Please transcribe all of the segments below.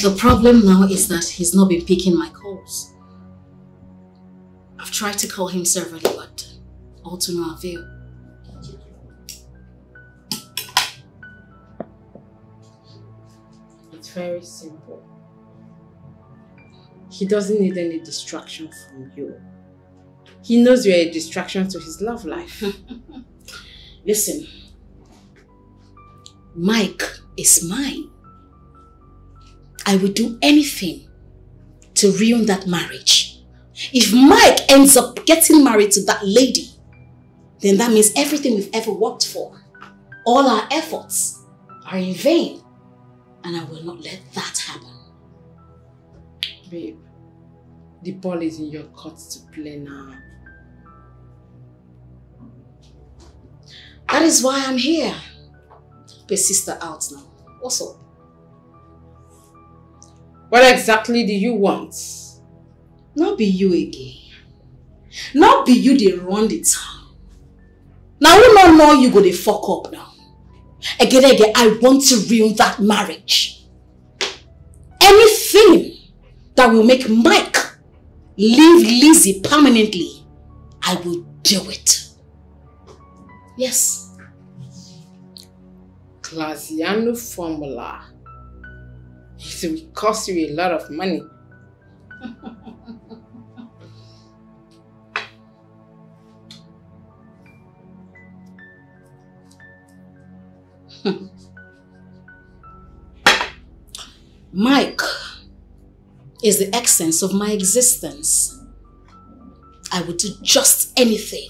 The problem now is that he's not been picking my calls. I've tried to call him severally, but all to no avail. It's very simple. He doesn't need any distraction from you. He knows you're a distraction to his love life. Listen, Mike is mine. I would do anything to ruin that marriage. If Mike ends up getting married to that lady, then that means everything we've ever worked for, all our efforts, are in vain. And I will not let that happen. Babe, the ball is in your court to play now. That is why I'm here. Help your sister out now. What's up? What exactly do you want? Not be you again. Not be you they run the town. Now we not know you go to fuck up now. Again, I want to ruin that marriage. Anything that will make Mike leave Lizzie permanently, I will do it. Yes. Classiano formula. It will cost you a lot of money. Mike is the essence of my existence. I would do just anything.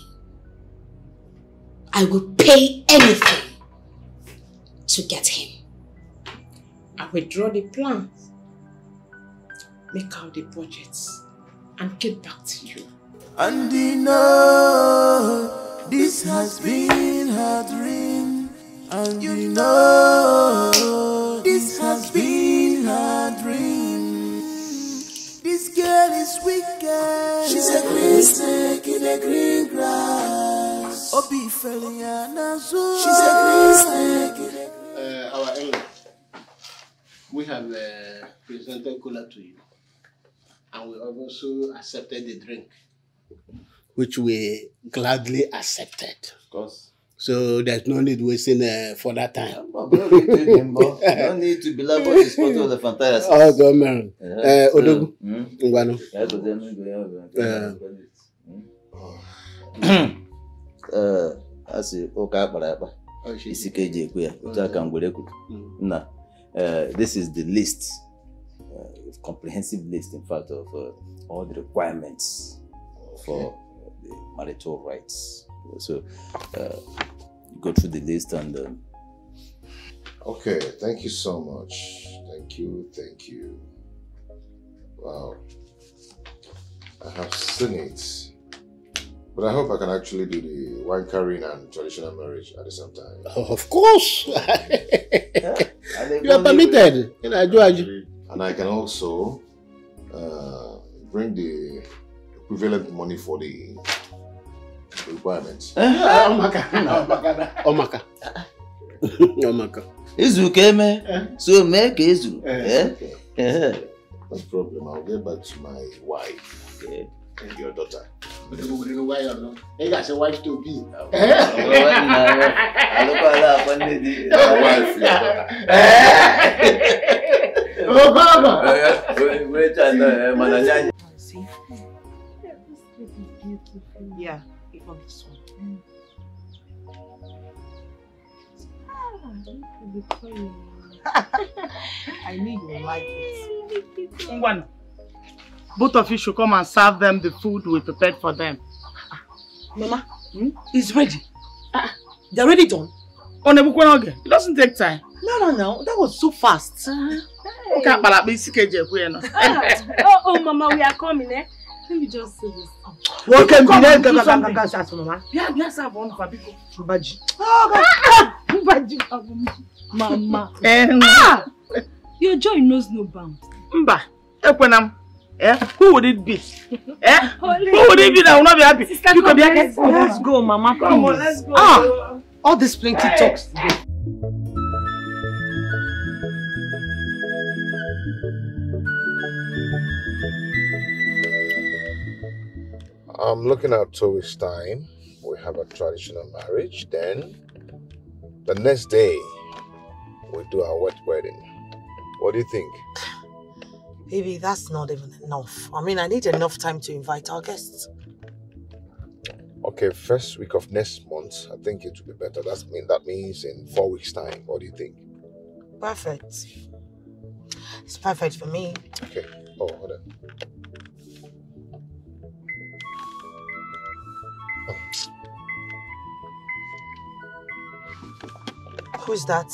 I will pay anything to get him. I will draw the plans, make out the budgets, and get back to you. And you know, this has been her dream. And you know, this has been her dream. This girl is wicked. She's a green snake in the green grass. Obi Feliana, she's a green snake in the our elder, we have presented cola to you, and we have also accepted the drink, which we gladly accepted. Of course. So there's no need wasting further time. No need to belabor this photo of the fantasy. Oh, God, man. Odogu. This is the list, comprehensive list, in fact, of all the requirements for the marital rights. So, go through the list and. Okay, thank you so much. Thank you. Wow, I have seen it. But I hope I can actually do the wine carrying and traditional marriage at the same time. Oh, of course. You are permitted. And I can also bring the equivalent money for the requirements. Omaka. Izu keme, so make Izu. No problem. I'll get back to my wife and your daughter. But why or not? Hey, that's a wife to be. My wife, your daughter. Oh, Baba! See? Yeah, even this one. I knew you would like it. Ngwan, both of you should come and serve them the food we prepared for them. Mama, it's ready. They're already done. It doesn't take time. No. That was so fast. Okay, Mama, we are coming, eh? Let me just say this. Welcome, Mama. Your joy knows no bounds. Mba, who would it be? Who would it be that will not be happy? Sister, you can be happy. Let's go, Mama. Come on, let's go. All this plenty talks today. I'm looking at 2 weeks' time. We have a traditional marriage. Then, the next day, we do our wet wedding. What do you think? Baby, that's not even enough. I mean, I need enough time to invite our guests. Okay, first week of next month, I think it will be better. That means in 4 weeks' time. What do you think? Perfect. It's perfect for me. Okay. Oh, hold on. Who's that?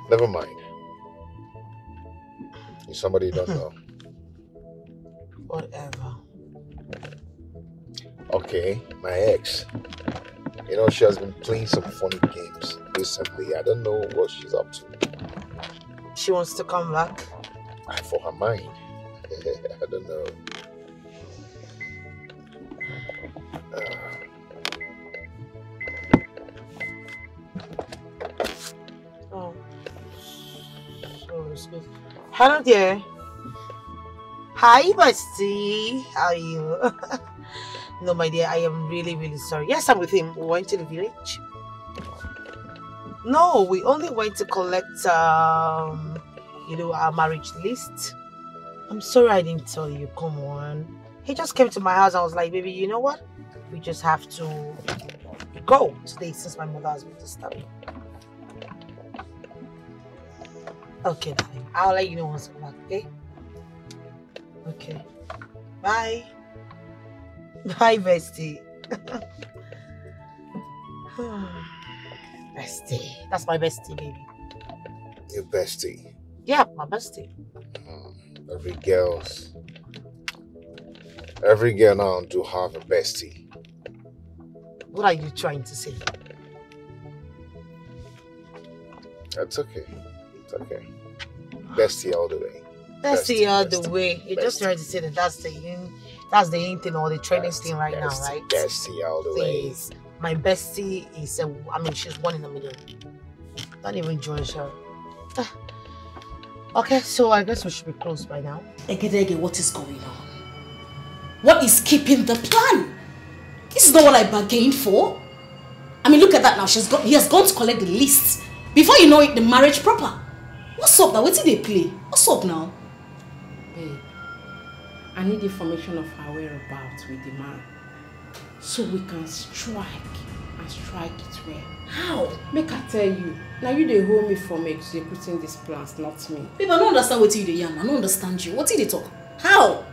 Never mind. It's somebody you don't know. Whatever. Okay, my ex. You know, she has been playing some funny games recently. I don't know what she's up to. She wants to come back? For her mind. I don't know. Oh. So excuse. Hello there. Hi, Bestie. How are you? No, my dear, I am really, really sorry. Yes, I'm with him. We went to the village. No, we only went to collect, our marriage list. I'm sorry I didn't tell you. Come on. He just came to my house. I was like, baby, you know what? We just have to go today since my mother has been disturbed. Okay, darling. I'll let you know once I'm back, okay? Okay. Bye. Bye, Bestie. Bestie. That's my bestie, baby. Your bestie? Yeah, my bestie. Every girl now do have a bestie. What are you trying to say? That's okay. It's okay. Bestie all the way. Bestie all the way. You're just trying to say that that's the in thing or the trending thing right now, right? Bestie all the way. Please. My bestie is she's 1 in a million. Don't even judge her. Okay, so I guess we should be close by now. Egedege, what is going on? What is keeping the plan? This is not what I bargained for. I mean, look at that now. He has gone to collect the list. Before you know it, the marriage proper. What's up now? What did they play? What's up now? Babe, I need information of her whereabouts with the man. So we can strike it well. How? Make I tell you. Now you they hold me from executing these plans, not me. Babe, I don't understand what you do, Yan. I don't understand you. What did they talk? How?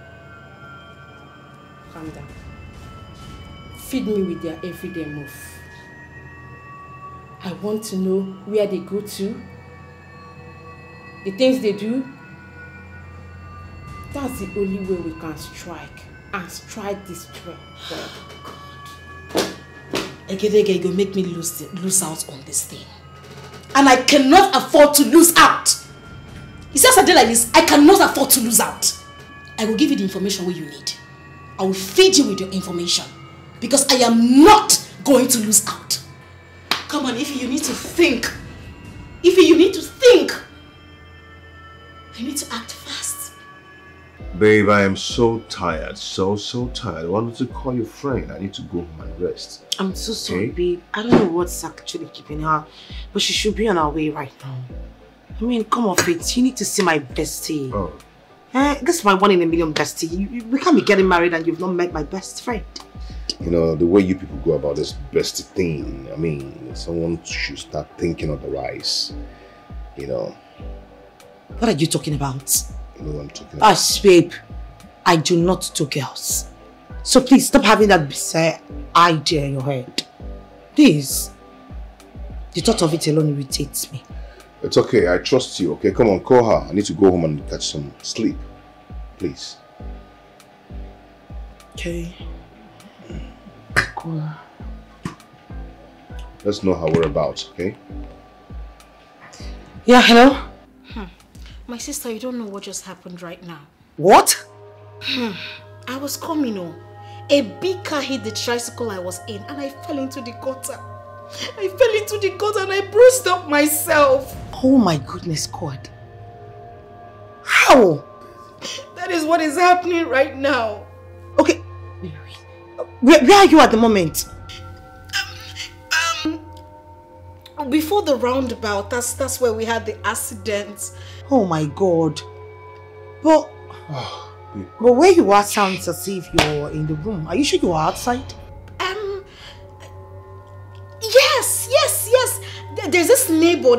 Calm down. Feed me with their everyday move. I want to know where they go to, the things they do. That's the only way we can strike, and strike this well. Egedege, you go make me lose out on this thing. And I cannot afford to lose out. It's just a day like this, I cannot afford to lose out. I will give you the information what you need. I will feed you with your information. Because I am not going to lose out. Come on, if you need to think. You need to act fast. Babe, I am so tired. So tired. I wanted to call your friend. I need to go home and rest. I'm so sorry, babe. I don't know what's actually keeping her, but she should be on her way right now. I mean, come off it. You need to see my bestie. Oh. This is my 1 in a million bestie. We can't be getting married and you've not met my best friend. You know, the way you people go about this bestie thing, I mean, someone should start thinking otherwise. You know. What are you talking about? You know what I'm talking about? Babe, I do not do girls. So please stop having that bizarre idea in your head. Please. The thought of it alone irritates me. It's okay, I trust you, okay? Come on, call her. I need to go home and catch some sleep. Please. Okay. Cool. Let's know her whereabouts, okay? Yeah, hello? My sister, you don't know what just happened right now. What? I was coming home. A big car hit the tricycle I was in and I fell into the gutter. And I bruised up myself. Oh my goodness, God. How? That is what is happening right now. Okay. Wait. Where are you at the moment? Before the roundabout, that's where we had the accident. Oh my God. But where you are sounds as if you're in the room. Are you sure you are outside? Yes. There's this neighbor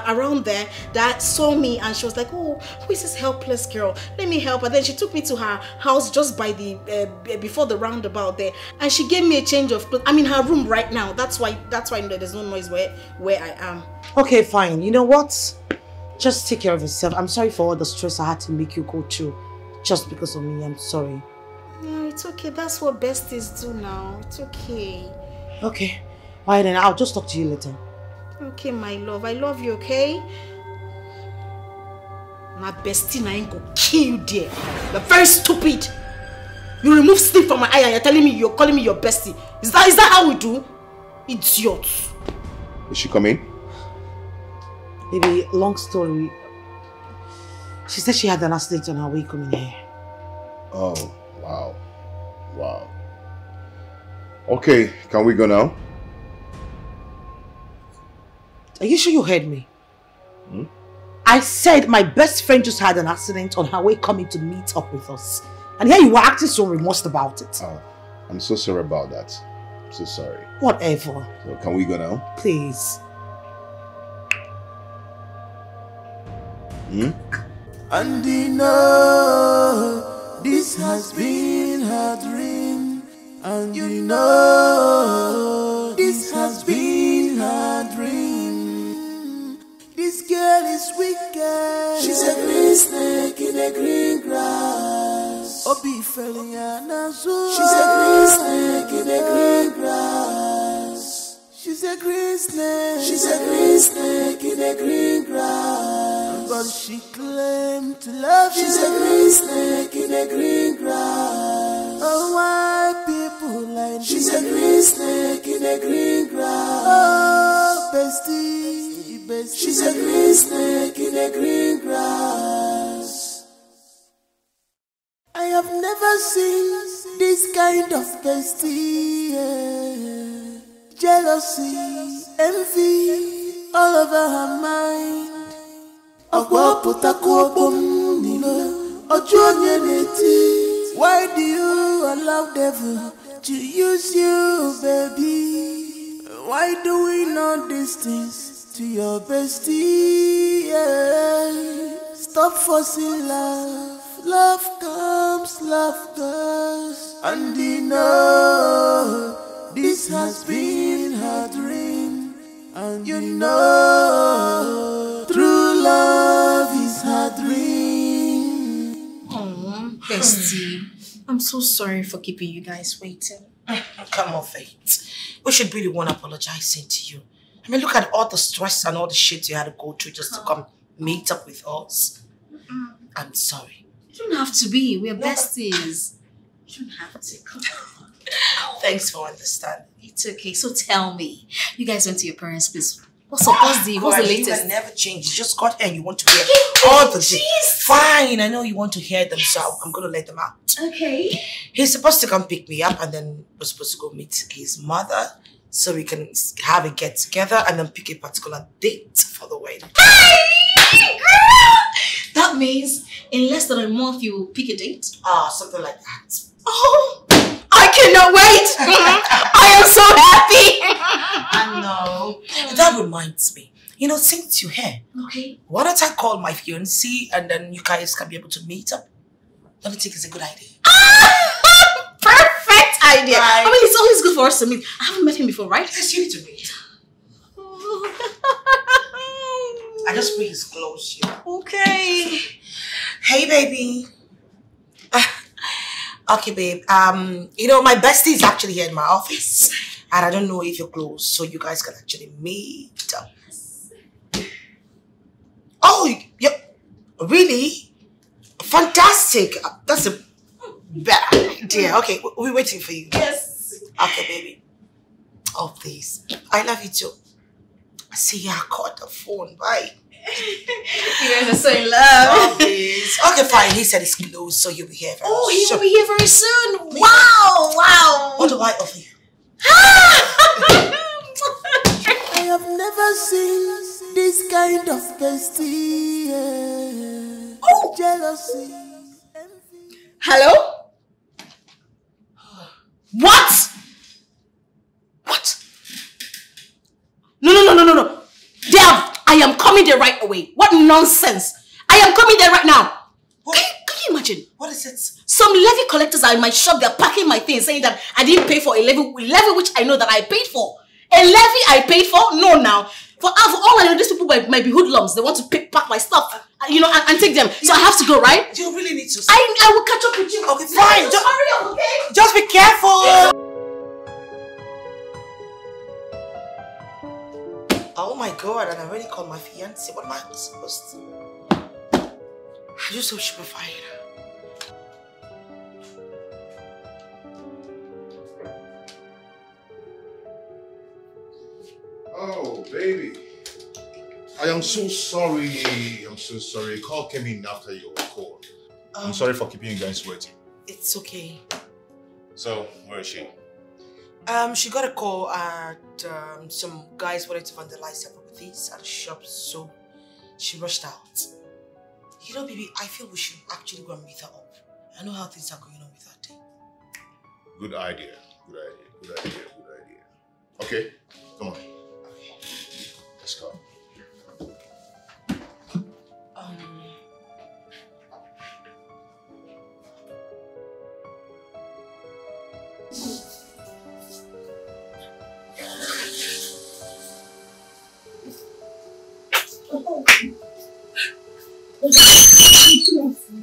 around there that saw me, and she was like, oh, who is this helpless girl? Let me help her. Then she took me to her house just by the before the roundabout there, and she gave me a change of clothes. I'm in her room right now. That's why there's no noise where I am. Okay, fine. You know what? Just take care of yourself. I'm sorry for all the stress I had to make you go through just because of me. I'm sorry. No, it's okay. That's what besties do now. It's okay. Okay. Alright then, I'll just talk to you later. Okay, my love. I love you, okay? My bestie now ain't gonna kill you there. You're very stupid. You remove sleep from my eye and you're calling me your bestie. Is that how we do? Idiot. Is she coming? Baby, long story. She said she had an accident on her way coming here. Oh, wow. Okay, can we go now? Are you sure you heard me? I said my best friend just had an accident on her way coming to meet up with us. And here you were acting so remorse about it. I'm so sorry about that. I'm so sorry. Whatever. So can we go now? Please. And you know this has been her dream. And you know this has been her dream. This girl is wicked. She's a green snake in the green grass. Obi Feliana. She's a green snake in the green grass. She's a green snake. She's a green snake in the green grass. But she claimed to love you. She's a green snake in the green grass. Oh, why people like she's a green snake in the green grass. Oh, bestie, bestie. She's a green snake in the green grass. I have never seen this kind of bestie. Yeah. Jealousy, envy, all over her mind. Why do you allow devil to use you, baby? Why do we know these things to your bestie? Yeah. Stop forcing love. Love comes, love goes. And you know this has been her dream. And you know true love is her dream. Oh, bestie. I'm so sorry for keeping you guys waiting. Come on, Faith. We should be the one apologizing to you. I mean, look at all the stress and all the shit you had to go through just to come meet up with us. I'm sorry. You don't have to be. We're besties. You don't have to. Come on. Thanks for understanding. It's okay. So tell me, you guys went to your parents' place. What's the latest? You never change. You just got here and you want to hear all the things. Fine, I know you want to hear them, so I'm going to let them out. Okay. He's supposed to come pick me up and then we're supposed to go meet his mother so we can have a get together and then pick a particular date for the wedding. That means in less than a month you will pick a date? Something like that. Oh, I cannot wait. I am so happy. I know. That reminds me. You know, since you're here, okay, why don't I call my fiancé and then you guys can be able to meet up? Don't you think it's a good idea? Perfect idea. Right. I mean, it's always good for us to meet. I haven't met him before, right? Yes, you need to meet. I just bring his clothes here. Okay. Hey, baby. Okay, babe. You know, my bestie is actually here in my office. And I don't know if you're close, so you guys can actually meet up. Oh, yeah. Really? Fantastic. That's a bad idea. Okay, we're waiting for you. Yes. Okay, baby. Oh, please. I love you too. See ya. I caught the phone. Bye. You guys are so in love. Okay, fine. He said it's close, so he'll be here very soon. Oh, he will be here very soon. Wow, wow. What do I offer you? I have never seen this kind of bestie. Yeah. Oh, jealousy. Hello? What? What? No. I am coming there right away. What nonsense? I am coming there right now. Can you imagine? What is it? Some levy collectors are in my shop. They're packing my things, saying that I didn't pay for a levy which I know that I paid for. A levy I paid for? No, now. For all I know, these people might be hoodlums. They want to pack my stuff, and take them. So I have to go, right? You really need to. I will catch up with you. Okay, fine. Just hurry up, okay? Just be careful. Oh my God! And I already called my fiance. What am I supposed to? I just hope she'll be fine. Oh, baby. I am so sorry. I'm so sorry. A call came in after your call. I'm sorry for keeping you guys waiting. It's okay. So, where is she? She got a call and some guys wanted to vandalize her properties at the shop, so she rushed out. You know, baby, I feel we should actually go and meet her up. I know how things are going on with her day. Good idea. Good idea. Okay, come on. Let's go.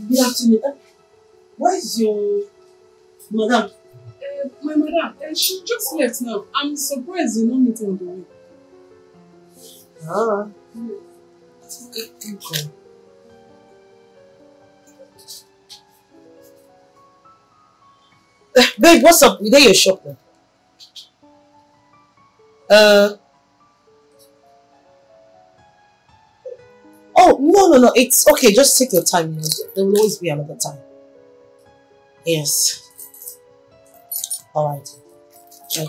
Good afternoon. Where is your madam? My madam, she just left now. I'm surprised you don't meet her on the way. Ah. Okay. Babe, what's up? You there your shop now? Oh, no. It's okay. Just take your time. There will always be another time. Yes. Alright. Okay.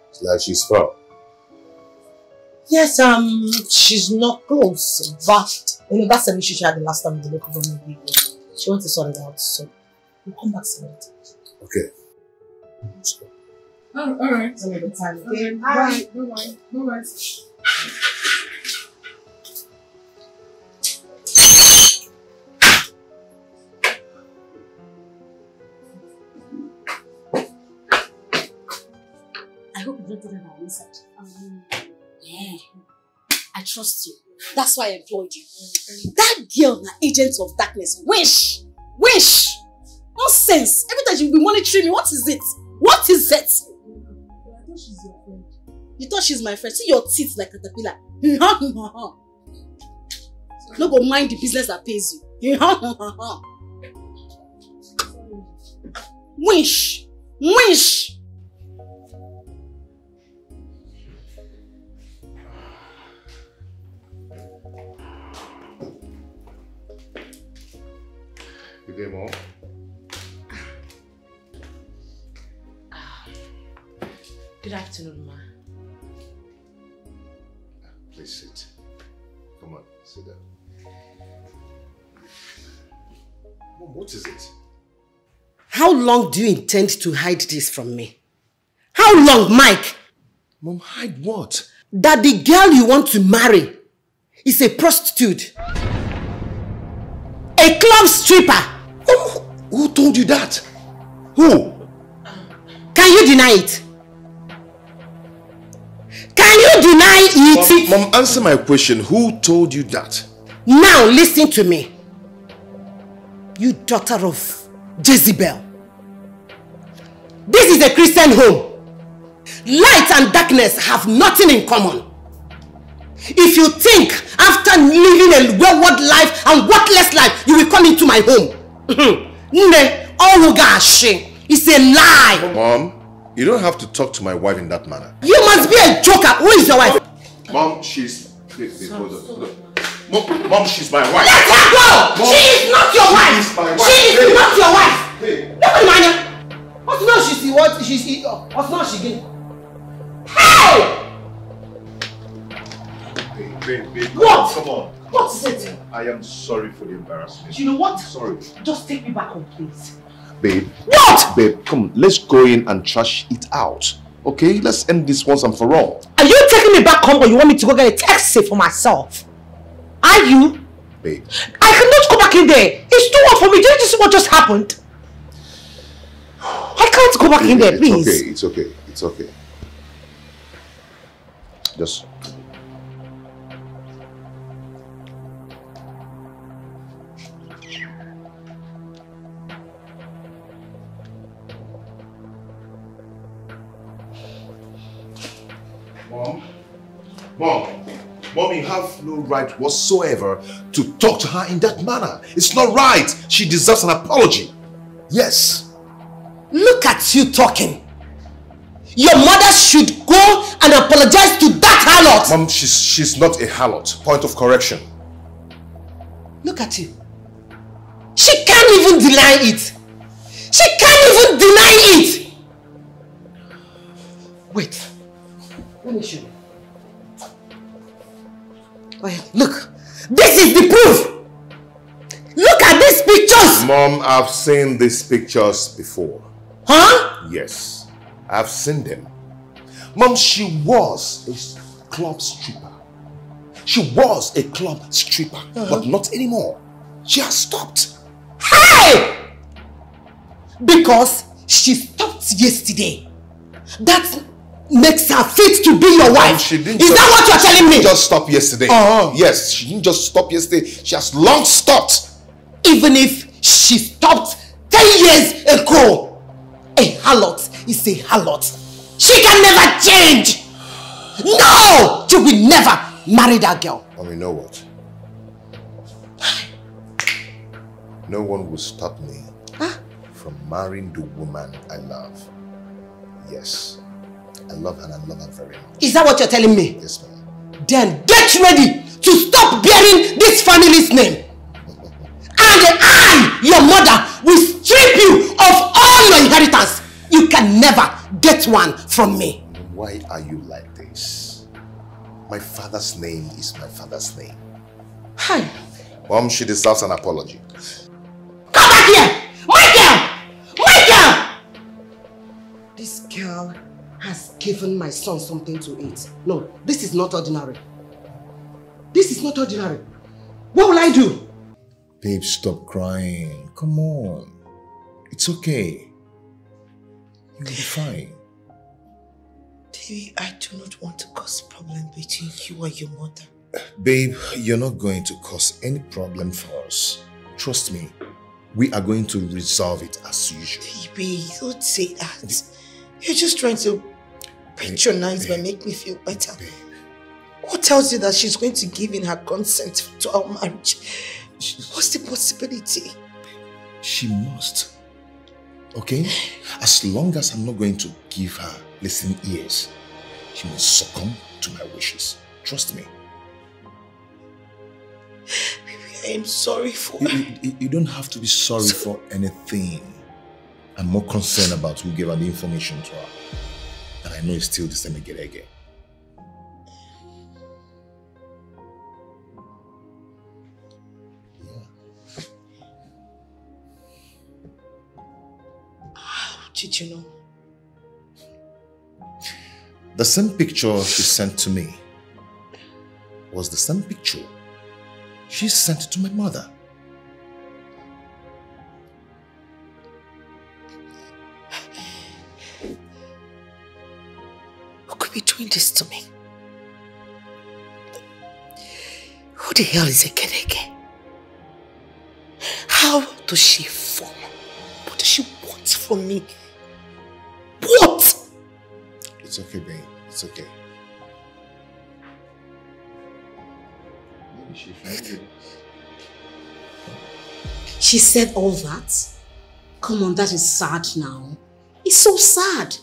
It's like she's far. Yes, she's not close, but that's an issue she had the last time with the local government people. She wants to sort it out, so we'll come back some other time. Okay. Oh, alright. Some other time, okay? Bye. Bye. I hope you don't do that on inside. Yeah. I trust you. That's why I employed you. That girl, an agent of darkness. Wish! Nonsense! Every time you'll be monitoring me, what is it? What is it? I thought she's your friend. You thought she's my friend? See your teeth like a caterpillar. No go mind the business that pays you. Wish! Good day, Mom. Good afternoon, Ma. Please sit. Come on, sit down. Mom, what is it? How long do you intend to hide this from me? How long, Mike? Mom, hide what? That the girl you want to marry is a prostitute. A club stripper. Who told you that? Who? Can you deny it? Can you deny it? Mom, answer my question. Who told you that? Now listen to me. You daughter of Jezebel. This is a Christian home. Light and darkness have nothing in common. If you think after living a wayward life and worthless life, you will come into my home. It's a lie. Mom, you don't have to talk to my wife in that manner. You must be a joker. Who is your wife? Mom, she's... Please, hold on. Mom, she's my wife. Let her go! Mom, she is not your wife! She is my wife. She is not your wife! Hey. Nobody mind her! What's not she what she's what's not she getting? Hey! Babe, what? Come on. What is it? I am sorry for the embarrassment. You know what? Sorry. Just take me back home, please. Babe. What? Babe, come, let's go in and trash it out. Okay? Let's end this once and for all. Are you taking me back home or you want me to go get a taxi for myself? Are you? Babe. I cannot go back in there. It's too hard for me. Did you see what just happened? I can't go back in there, please. It's okay. It's okay. Just... Mom, you have no right whatsoever to talk to her in that manner. It's not right. She deserves an apology. Yes. Look at you talking. Your mother should go and apologize to that harlot. Mom, she's not a harlot. Point of correction. Look at you. She can't even deny it. She can't even deny it. Wait. Let me show you. Look, this is the proof. Look at these pictures. Mom, I've seen these pictures before. Huh? Yes, I've seen them. Mom, she was a club stripper. She was a club stripper, but not anymore. She has stopped. Hey! Because she stopped yesterday. That makes her fit to be your wife. Is that what you're telling me? She just stopped yesterday. Yes, she didn't just stop yesterday. She has long stopped. Even if she stopped 10 years ago, a harlot is a harlot. She can never change. No! You will never marry that girl. Oh, you know what? No one will stop me from marrying the woman I love. Yes. I love her and I love her very much. Is that what you're telling me? Yes, ma'am. Then get ready to stop bearing this family's name. And I, your mother, will strip you of all your inheritance. You can never get one from me. Why are you like this? My father's name is my father's name. Hi. Mom, she deserves an apology. Come back here! My girl! My girl! This girl has given my son something to eat. No, this is not ordinary. This is not ordinary. What will I do? Babe, stop crying. Come on. It's okay. You'll be fine. Baby, I do not want to cause problem between you and your mother. Babe, you're not going to cause any problem for us. Trust me. We are going to resolve it as usual. Baby, don't say that. You're just trying to patronize me and make me feel better. Babe. Who tells you that she's going to give in her consent to our marriage? What's the possibility? She must. Okay? As long as I'm not going to give her listening ears, she must succumb to my wishes. Trust me. Baby, I am sorry for you don't have to be sorry for anything. I'm more concerned about who gave her the information to her. And I know it's still the same again. How did you know? The same picture she sent to me was the same picture she sent to my mother. Who could be doing this to me? Who the hell is Ekeneke? How does she form? What does she want from me? What? It's okay, babe. It's okay. Maybe she found you. She said all that? Come on, that is sad now. It's so sad.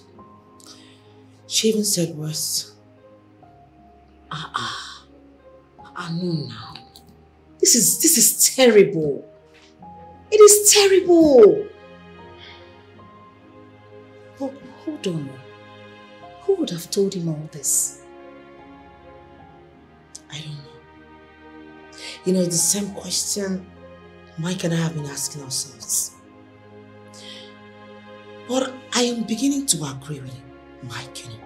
She even said worse. No now. This is terrible. It is terrible. But hold on. Who would have told him all this? I don't know. You know, it's the same question Mike and I have been asking ourselves. But I am beginning to agree with Mike, you know.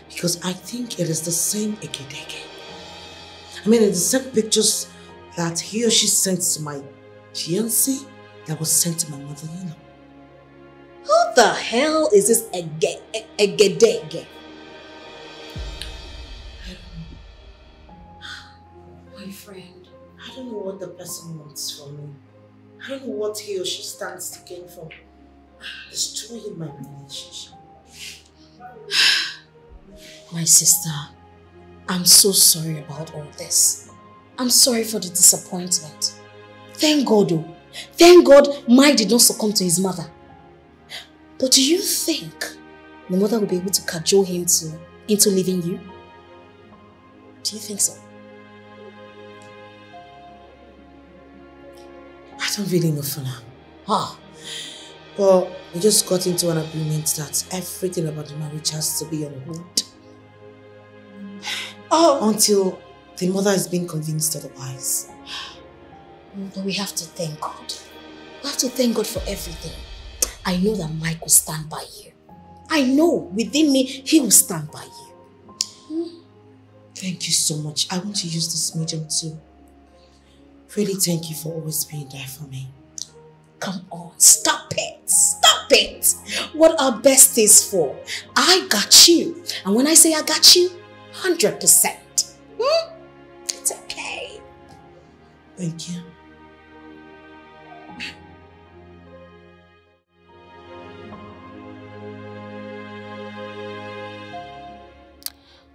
Because I think it is the same Ekedeke. I mean, it's the same pictures that he or she sent to my fiancé that was sent to my mother-in-law. Who the hell is this Ekedeke? My friend, I don't know what the person wants from me. I don't know what he or she stands to gain from destroying my relationship. My sister, I'm so sorry about all this. I'm sorry for the disappointment. Thank God, though. Thank God Mike did not succumb to his mother. But do you think the mother will be able to cajole him into leaving you? Do you think so? I don't really know for now. Well, we just got into an agreement that everything about the marriage has to be on hold. Until the mother has been convinced otherwise. But we have to thank God. We have to thank God for everything. I know that Mike will stand by you. I know within me, he will stand by you. Thank you so much. I want to use this medium to really thank you for always being there for me. Come on, stop it. Stop it. What are besties for? I got you. And when I say I got you, 100%. It's okay. Thank you.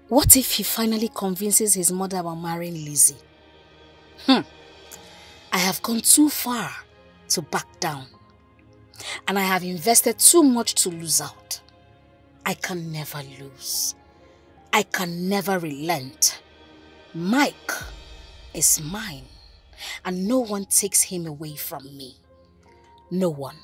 What if he finally convinces his mother about marrying Lizzie? I have gone too far to back down. And I have invested too much to lose out. I can never lose. I can never relent. Mike is mine. And no one takes him away from me. No one.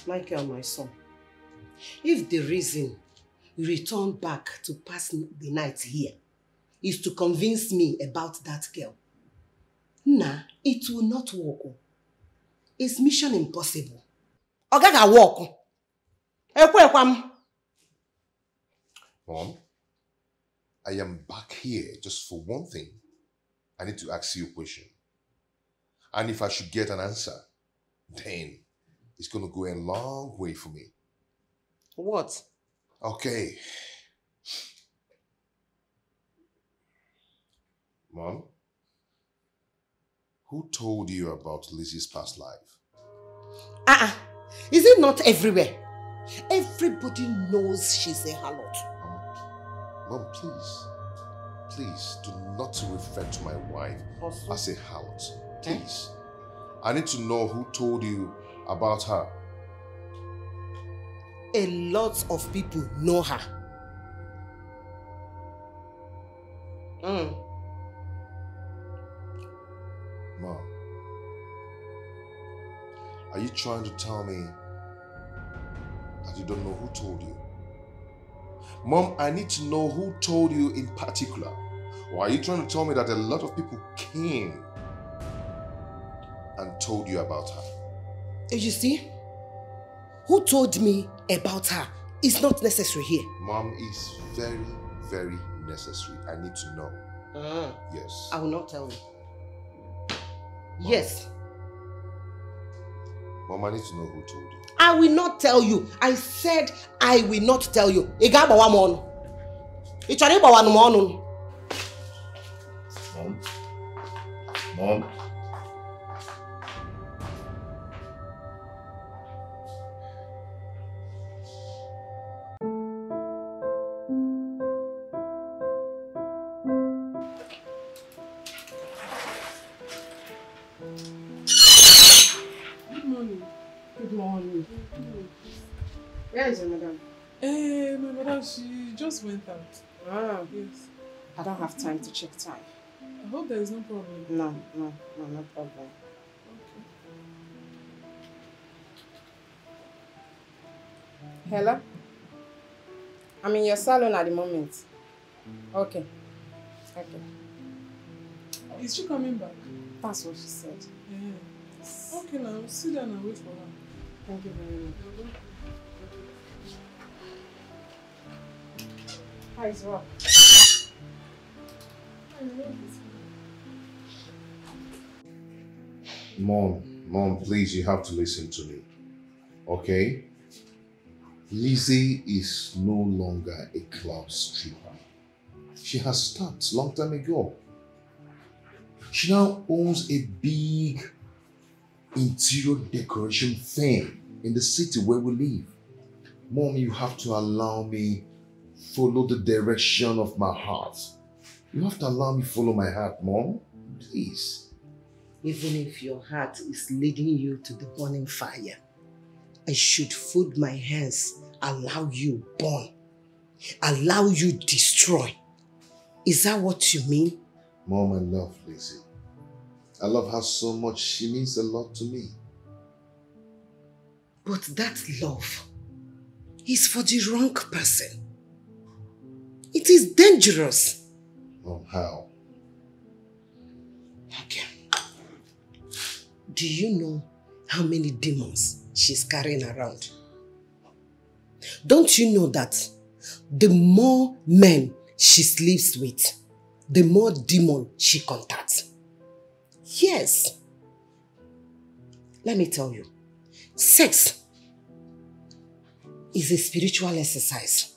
Michael, my son, if the reason you return back to pass the night here is to convince me about that girl, nah, it will not work. It's mission impossible. Ogaga walk. Mom, I am back here just for one thing. I need to ask you a question. And if I should get an answer, then it's going to go a long way for me. What? Okay. Mom, who told you about Lizzie's past life? Is it not everywhere? Everybody knows she's a harlot. Mom, please do not refer to my wife as a harlot. Please. I need to know who told you about her. A lot of people know her. Mom, are you trying to tell me that you don't know who told you? Mom, I need to know who told you in particular. Or are you trying to tell me that a lot of people came and told you about her? You see, who told me about her is not necessary here. Mom, it's very, very necessary. I need to know. Yes. I will not tell you. Mom. Yes. Mom, I need to know who told you. I will not tell you. I said I will not tell you. Mom. Where is your madam? My madam, she just went out. Ah. Yes. I don't have time to check time. I hope there is no problem. No problem. Okay. Hello? I'm in your salon at the moment. Okay. Is she coming back? That's what she said. Yeah. Okay, now sit down and wait for her. Thank you very much. How is work? Mom, please, you have to listen to me. Okay? Lizzie is no longer a club stripper. She has stopped long time ago. She now owns a big interior decoration firm in the city where we live. Mom, you have to allow me follow the direction of my heart. You have to allow me follow my heart, Mom. Please. Even if your heart is leading you to the burning fire, I should fold my hands, allow you burn, allow you destroy. Is that what you mean? Mom, I love Lizzie. I love her so much. She means a lot to me. But that love is for the wrong person. It is dangerous. Mom, how? Okay. Do you know how many demons she's carrying around? Don't you know that the more men she sleeps with, the more demon she contacts? Yes. Let me tell you, sex is a spiritual exercise.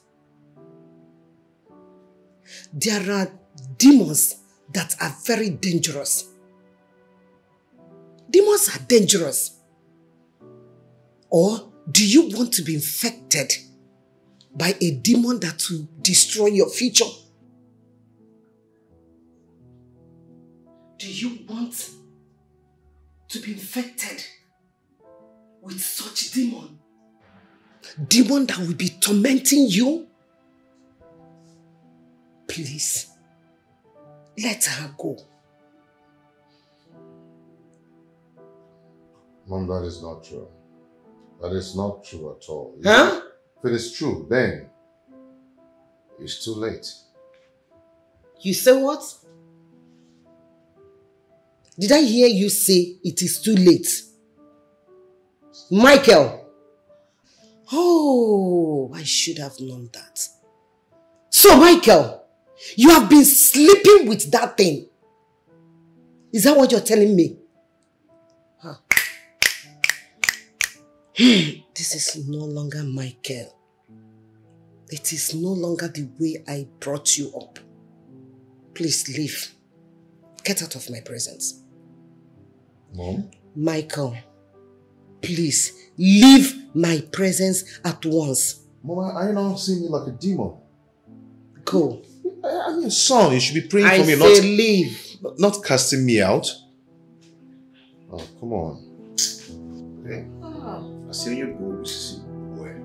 There are demons that are very dangerous. Demons are dangerous. Or do you want to be infected by a demon that will destroy your future? Do you want to be infected with such demon? Demon that will be tormenting you? Please, let her go. Mom, that is not true. That is not true at all. Huh? If it is true, then it's too late. You say what? Did I hear you say it is too late? Michael! Oh, I should have known that. So, Michael, you have been sleeping with that thing. Is that what you're telling me? Huh. This is no longer Michael. It is no longer the way I brought you up. Please leave. Get out of my presence. Mom? Michael, please leave my presence at once. Mama, are you not seeing me like a demon? Go. I'm your son. You should be praying for me. I say leave. Not casting me out. Oh, come on. Hey. I see you go. We see where.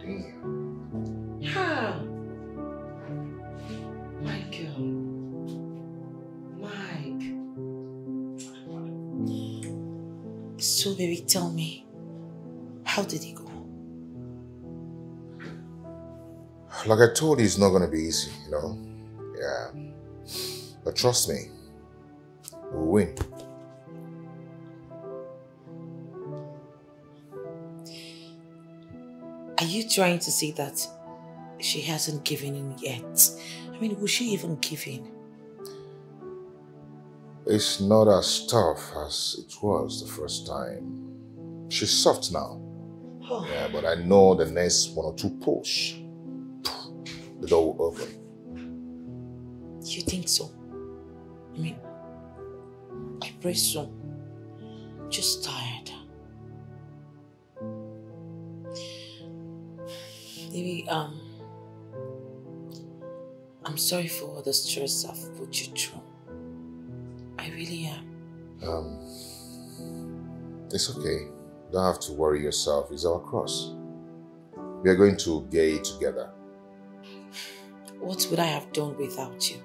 Damn. Yeah. Michael. Mike. So, baby, tell me, how did it go? Like I told you, it's not going to be easy, you know? Yeah. But trust me, we'll win. Are you trying to say that she hasn't given in yet? I mean, will she even give in? It's not as tough as it was the first time. She's soft now. Oh. Yeah, but I know the next one or two push, the door will open. You think so? I mean, I pray so. Just tired. Maybe, I'm sorry for all the stress I've put you through. I really am. It's okay. Don't have to worry yourself. It's our cross. We are going to gay together. What would I have done without you?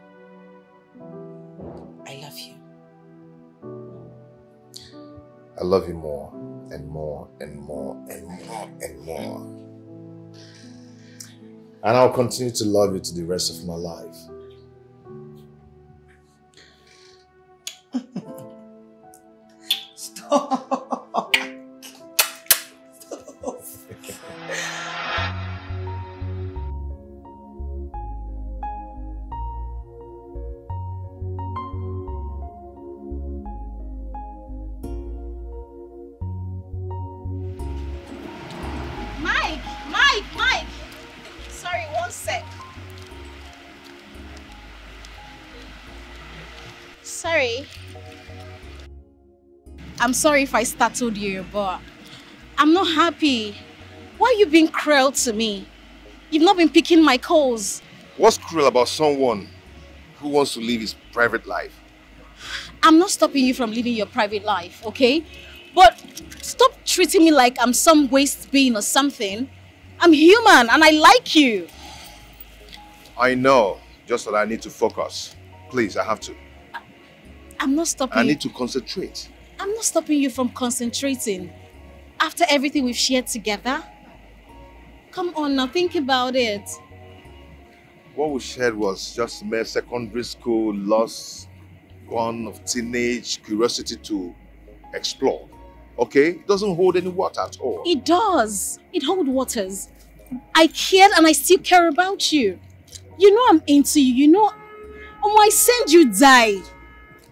I love you. I love you more and more and more and more and more. And I'll continue to love you to the rest of my life. Stop. Mike! Sorry, one sec. Sorry. I'm sorry if I startled you, but I'm not happy. Why are you being cruel to me? You've not been picking my calls. What's cruel about someone who wants to live his private life? I'm not stopping you from living your private life, okay? But stop treating me like I'm some waste being or something. I'm human and I like you. I know, just that I need to focus. Please, I have to. I'm not stopping I need to concentrate. I'm not stopping you from concentrating. After everything we've shared together. Come on now, think about it. What we shared was just mere secondary school loss, one of teenage curiosity to explore. Okay? It doesn't hold any water at all. It does. It holds waters. I cared and I still care about you. You know I'm into you. You know, I send you die.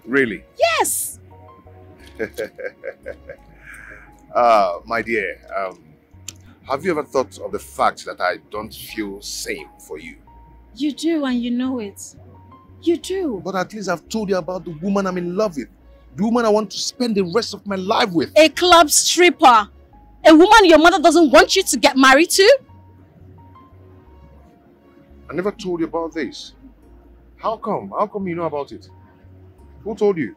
Really? Yes. My dear, have you ever thought of the fact that I don't feel same for you? You do, and you know it. You do. But at least I've told you about the woman I'm in love with. The woman I want to spend the rest of my life with. A club stripper. A woman your mother doesn't want you to get married to? I never told you about this. How come? How come you know about it? Who told you?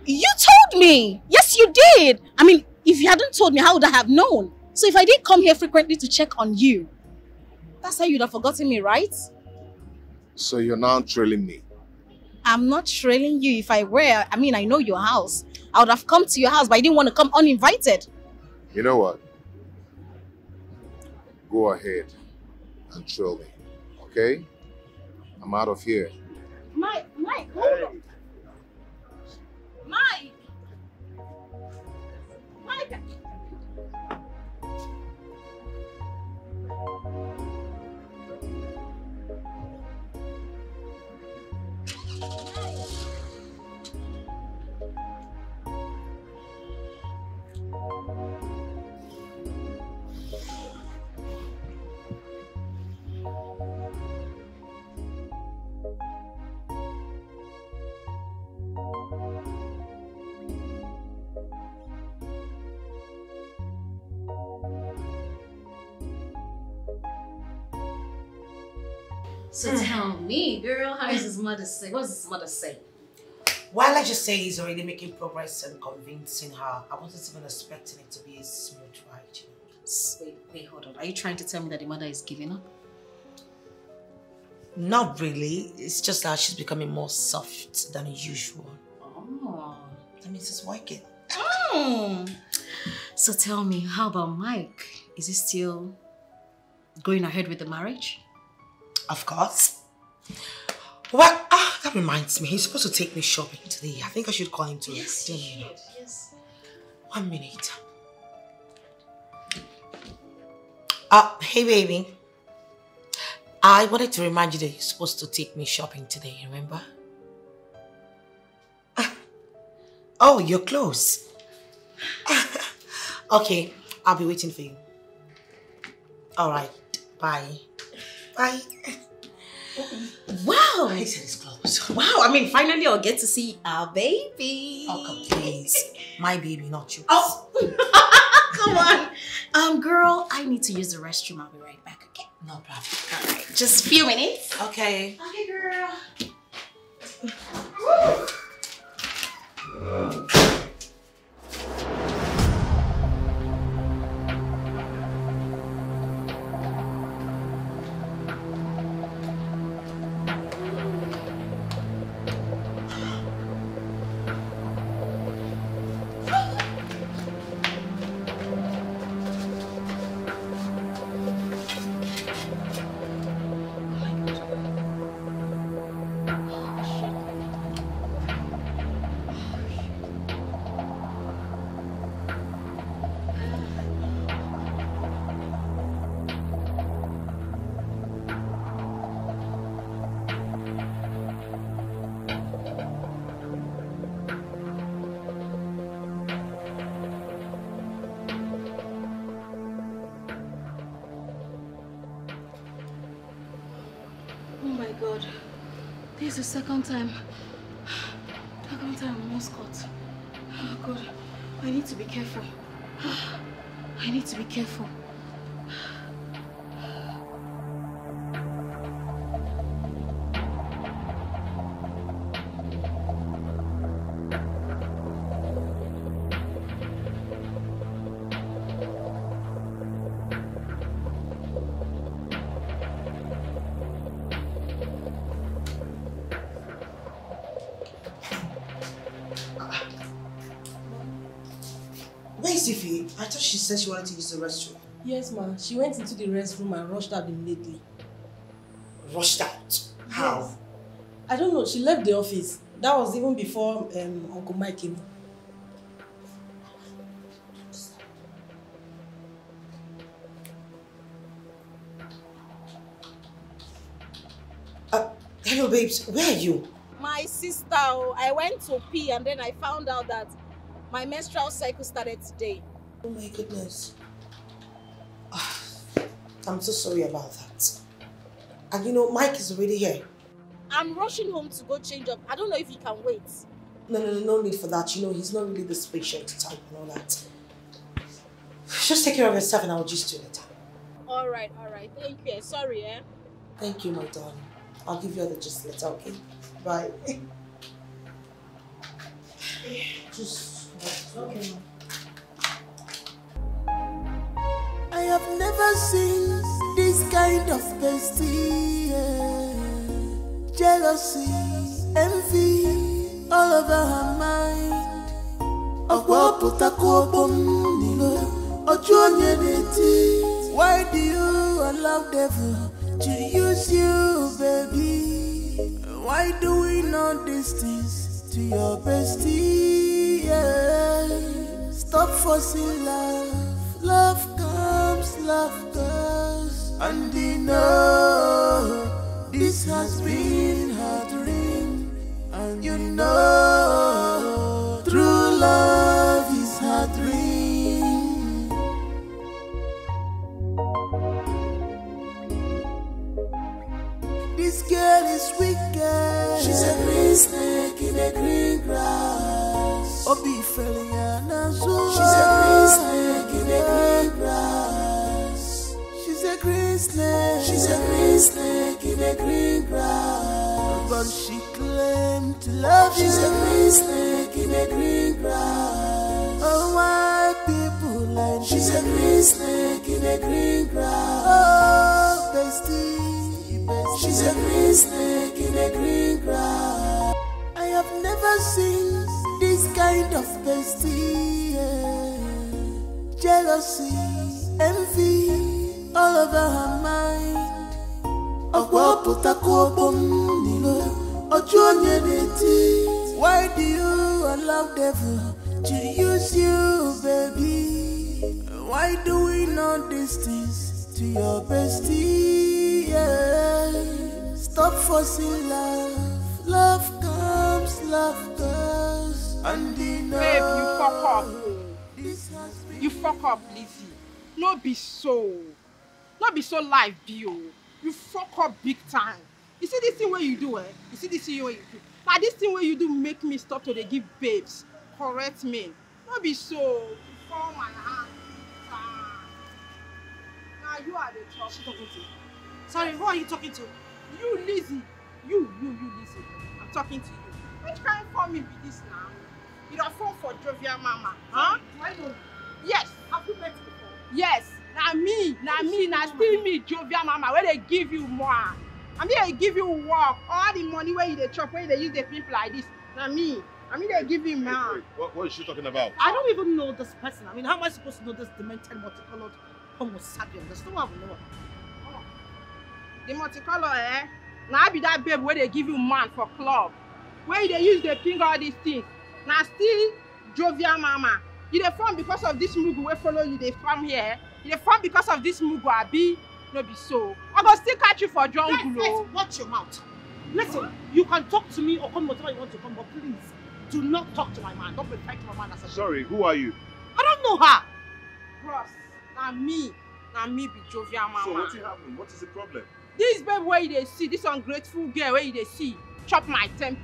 You told me. Yes, you did. I mean, if you hadn't told me, how would I have known? So if I did come here frequently to check on you, that's how you'd have forgotten me, right? So you're now trailing me. I'm not trailing you. If I were, I mean, I know your house. I would have come to your house, but I didn't want to come uninvited. You know what? Go ahead and trail me, okay? I'm out of here. Mike, hold on. Mike! So tell me, girl, how is his mother say? What's his mother say? Well, let's just say he's already making progress and convincing her. I wasn't even expecting it to be a smooth ride, you know. Wait, hold on. Are you trying to tell me that the mother is giving up? Not really. It's just that she's becoming more soft than usual. Oh. That means it's working. So tell me, how about Mike? Is he still going ahead with the marriage? Of course. Well, that reminds me. He's supposed to take me shopping today. I think I should call him to Yes, you should. Yes. 1 minute. Hey, baby. I wanted to remind you that you're supposed to take me shopping today, remember? Oh, you're close. Okay, I'll be waiting for you. All right, bye. Bye. Wow! He said it's close. Wow, I mean, finally I'll get to see our baby. Oh, come please. My baby, not you. Oh! Come on. Girl, I need to use the restroom. I'll be right back, okay? No problem. All right, just a few minutes. Okay. Okay, girl. my God. This is the second time. Second time I'm almost caught. Oh God. I need to be careful. I need to be careful. I thought she said she wanted to use the restroom. Yes, ma. She went into the restroom and rushed out immediately. Rushed out? How? Yes. I don't know. She left the office. That was even before Uncle Mike came. Hello, babes. Where are you? My sister, I went to pee and then I found out that my menstrual cycle started today. Oh my goodness. I'm so sorry about that. And you know, Mike is already here. I'm rushing home to go change up. I don't know if he can wait. No need for that. You know, he's not really this patient type and all that. Just take care of yourself and I'll just do it. Alright. Thank you. Sorry, eh? Thank you, my darling. I'll give you all the gist later, okay? Bye. Okay. I have never seen this kind of bestie. Jealousy, envy, all over her mind. Why do you allow devil to use you, baby? Why do we not distance to your bestie? Yeah. Stop forcing love. Love comes, love goes. And you know this has been her dream. And you know true love is her dream. This girl is wicked. She's a green snake in the green grass. Obi Feliana. She's a green snake in the green grass. She's a green snake. She's a green snake in the green grass. But she claimed to love you. She's a green snake in the green grass. Oh, why people like she's a green snake in the green grass. Oh, bestie. She's a green snake in the green grass. I have never seen this kind of bestie. Jealousy, envy, all over her mind. Why do you allow devil to use you, baby? Why do we not distance to your bestie? Yeah. Stop forcing love. Love comes, love goes. And you know, babe, you fuck up. You fuck up, Lizzie. No be so live, Bio. You fuck up big time. You see this thing where you do, eh? You see this thing where you do. Now this thing where you do make me stop to they give babes. Correct me. No be so. You fall my hand. Now you are the trouble. Talking to. Sorry, who are you talking to? You, Lizzie. You, Lizzie. I'm talking to you. Which kind of phone me be this now? You don't phone for Jovial Mama, huh? I know. Yes. Have you met before? Yes. Now still me, Jovial Mama, where they give you more. I mean, they give you work. All the money where you they chop, where they use the people like this. Now me. I mean, they give you man. What is she talking about? I don't even know this person. I mean, how am I supposed to know this demented, multicolored Homo sapien? There's no one I know. Oh. The multicolor, eh? Now I be that babe where they give you man for club. Where they use the ping all these things. Now still Jovial Mama. You dey form because of this mugu where follow you dey form here. You dey form because of this mugu abi no be so. I go still catch you for jungle. Let's watch your mouth. Listen, you can talk to me or come whatever you want to come, but please do not talk to my man. Don't refer to my man as a Sorry, who are you? I don't know her. Bros, now me. Now me be jovial mama. So what happened? What is the problem? This babe where you dey see, this ungrateful girl where you dey see, chop my 10%.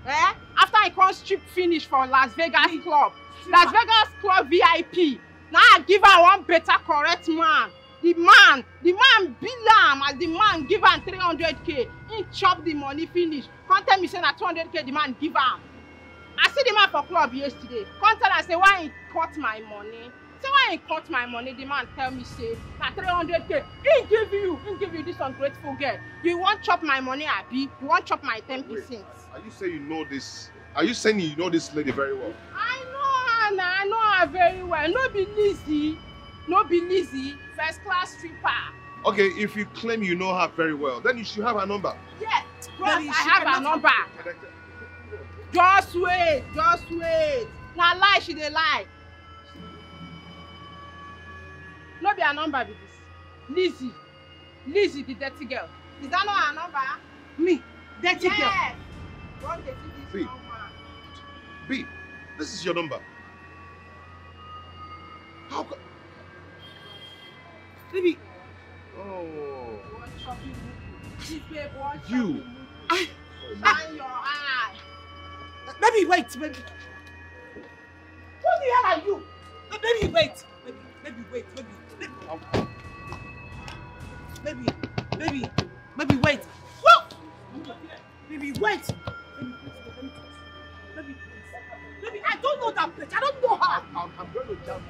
Eh? After I come strip finish for Las Vegas club. Las Vegas club VIP. Now I give her one better correct man. The man bill am as the man give am 300k. He chop the money finish. Come tell me say na 200k the man give am. I see the man for club yesterday. Come tell am say why he cut my money. Say why he cut my money, the man tell me say na 300k. He give you this ungrateful girl. You want chop my money, Abi? You want chop my 10%? Wait, are you saying you know this? Are you saying you know this lady very well? I know her, I know her very well. No be Lizzie, first class stripper. Okay, if you claim you know her very well, then you should have her number. Yes, I have her number. Just wait. Now lie, she dey lie. No be her number be this. Lizzie, the dirty girl. Is that not her number? Me, dirty girl. Don't get this number. B, this is your number. How come? Baby. Oh. You. Shine your eye. Baby, wait, baby. Who the hell are you? Baby, wait. Baby, wait. Baby, wait. Whoa! Baby, wait. Baby, I don't know that bitch. I don't know her. I'm going to jump.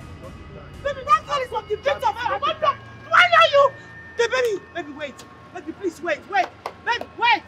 Baby, that girl is from the pit of hell. I don't know. Do I know you? Baby, wait. Baby, please wait. Baby, wait.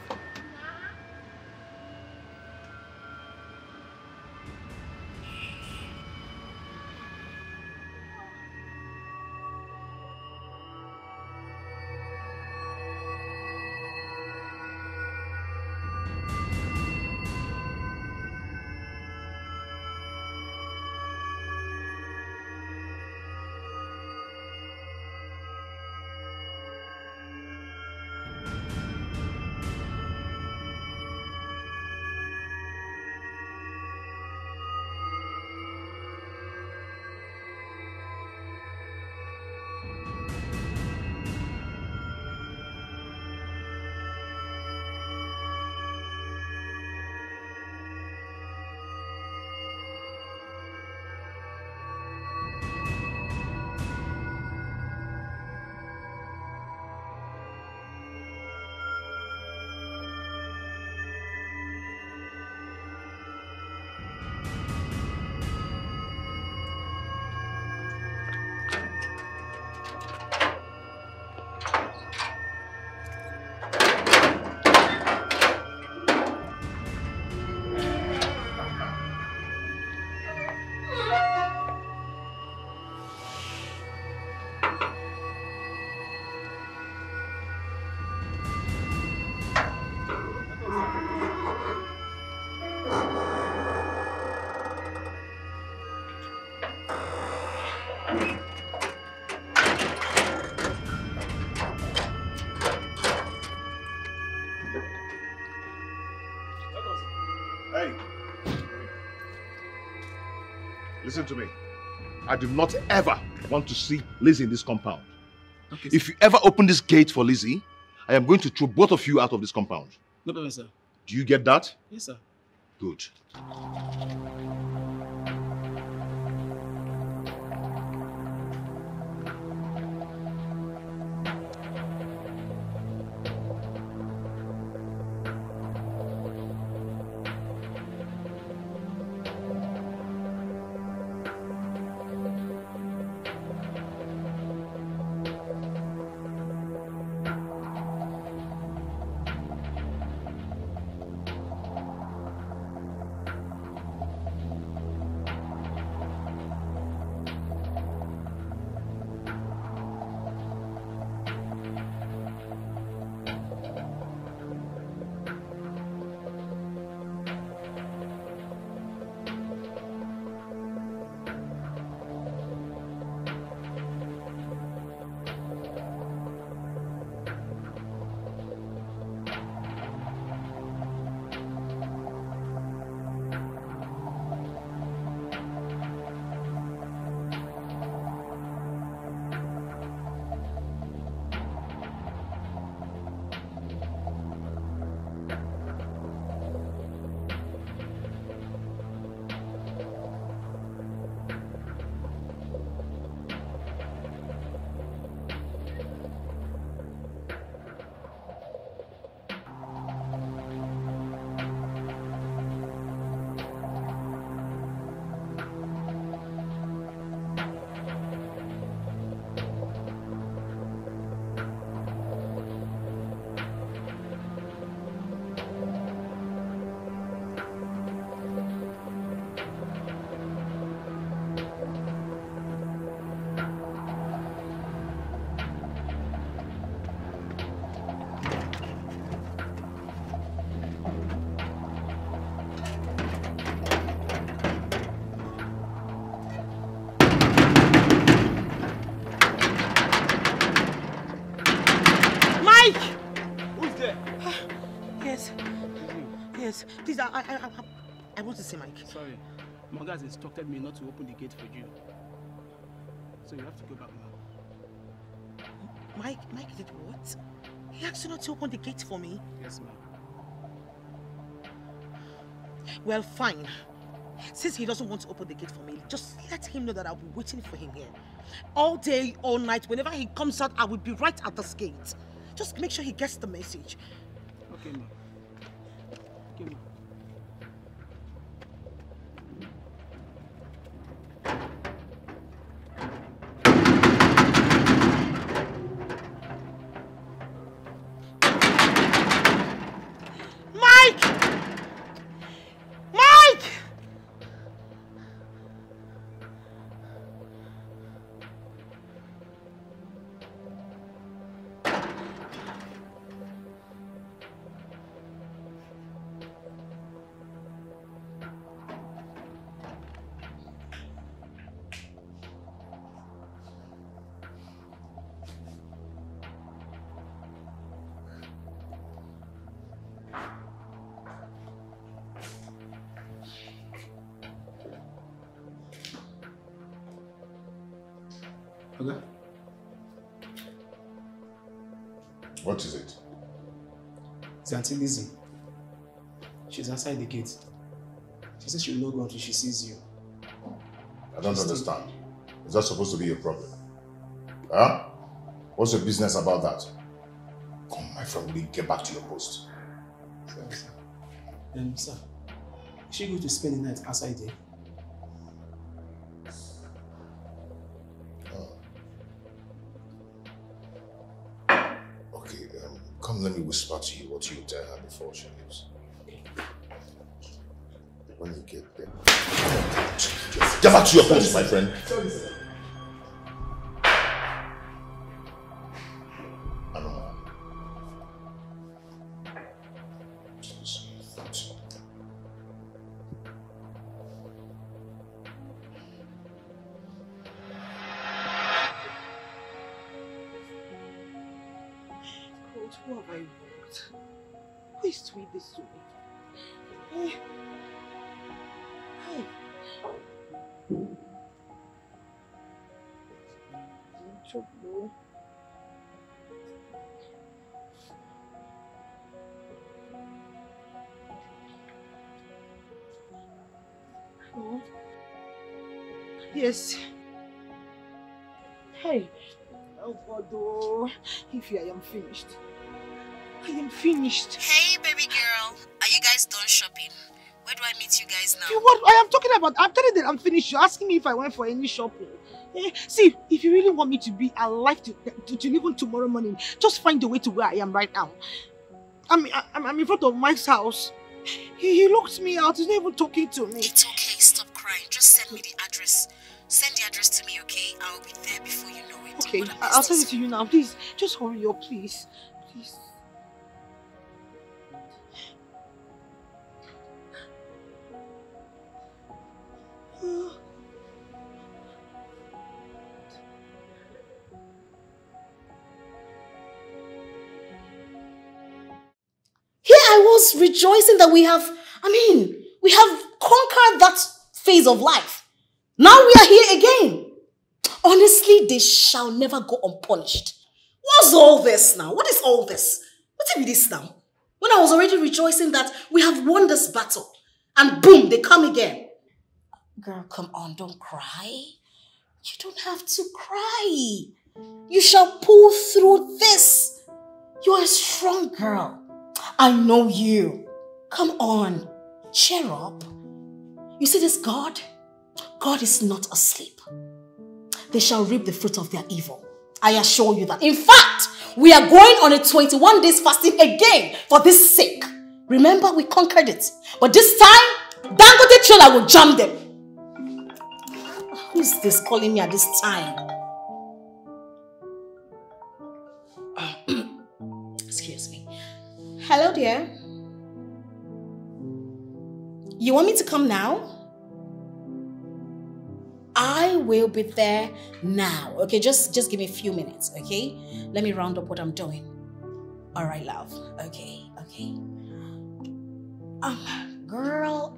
Hey. Listen to me. I do not ever want to see Lizzie in this compound. Okay, if you ever open this gate for Lizzie, I am going to throw both of you out of this compound. No problem, sir. Do you get that? Yes, sir. Good. Yes, please, I want to see Mike. Sorry, Monga has instructed me not to open the gate for you. So you have to go back now. Mike did what? He asked you not to open the gate for me? Yes, ma'am. Well, fine. Since he doesn't want to open the gate for me, just let him know that I'll be waiting for him here. All day, all night, whenever he comes out, I will be right at this gate. Just make sure he gets the message. Okay, ma'am. Okay, ma'am. Okay. What is it? It's Auntie Lizzie. She's outside the gate. She says she will not go until she sees you. I don't understand. Is that supposed to be your problem? Huh? What's your business about that? Come, my friend, will you get back to your post? Sorry, sir. Sir, is she going to spend the night outside there? Come, let me whisper to you what you tell her before she leaves. When you get there. Get back to your post, my friend. Sorry, sir. Who have I wronged? Who is doing this to me? Hey. I'm in trouble. Oh. Yes. Hey. Oh God, oh. If I am finished. I am finished. Hey, baby girl. Are you guys done shopping? Where do I meet you guys now? What I am talking about? I'm telling you that I'm finished. You're asking me if I went for any shopping. See, if you really want me to be alive to even tomorrow morning, just find a way to where I am right now. I'm in front of Mike's house. He locked me out. He's not even talking to me. It's okay. Stop crying. Just send me the address. Send the address to me, okay? I will be there before you know it. Okay, I'll send it to you now. Please, just hurry up, please. Please. Here I was rejoicing that we have conquered that phase of life. Now we are here again. Honestly, they shall never go unpunished. What's all this now? What is all this? What is this now? When I was already rejoicing that we have won this battle, and boom, they come again. Girl, come on, don't cry. You don't have to cry. You shall pull through this. You're a strong girl. I know you. Come on, cheer up. You see this God? God is not asleep. They shall reap the fruit of their evil. I assure you that. In fact, we are going on a 21 days fasting again for this sake. Remember, we conquered it. But this time, Dangote trailer will jam them. Who is this calling me at this time? Excuse me. Hello, dear. You want me to come now? I will be there now. Okay, just give me a few minutes, okay? Let me round up what I'm doing. All right, love. Okay. Girl,